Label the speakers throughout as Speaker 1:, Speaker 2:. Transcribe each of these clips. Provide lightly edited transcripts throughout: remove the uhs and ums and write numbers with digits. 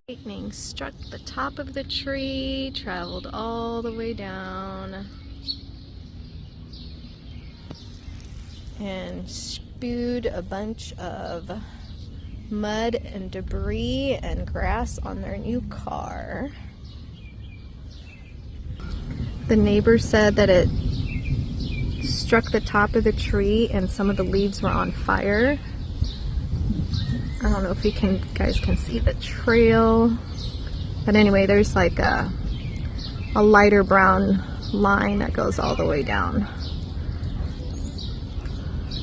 Speaker 1: Lightning struck the top of the tree, traveled all the way down, and spewed a bunch of mud and debris and grass on their new car. The neighbor said that it struck the top of the tree and some of the leaves were on fire. I don't know if you guys can see the trail, but anyway, there's like a lighter brown line that goes all the way down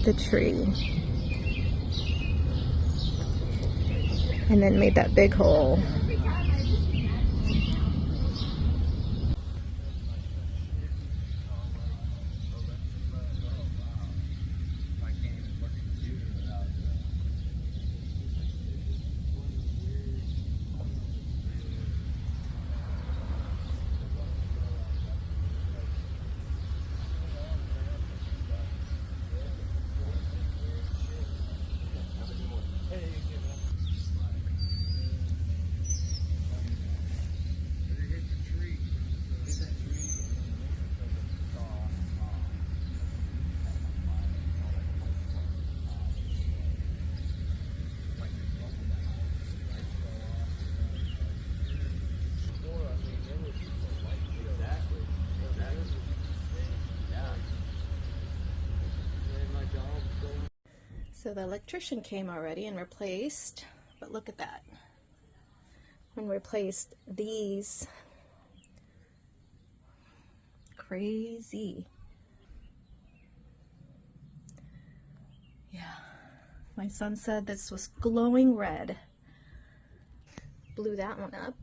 Speaker 1: the tree, and then made that big hole. So the electrician came already and replaced, but look at that. And replaced these. Crazy. Yeah. My son said this was glowing red. Blew that one up.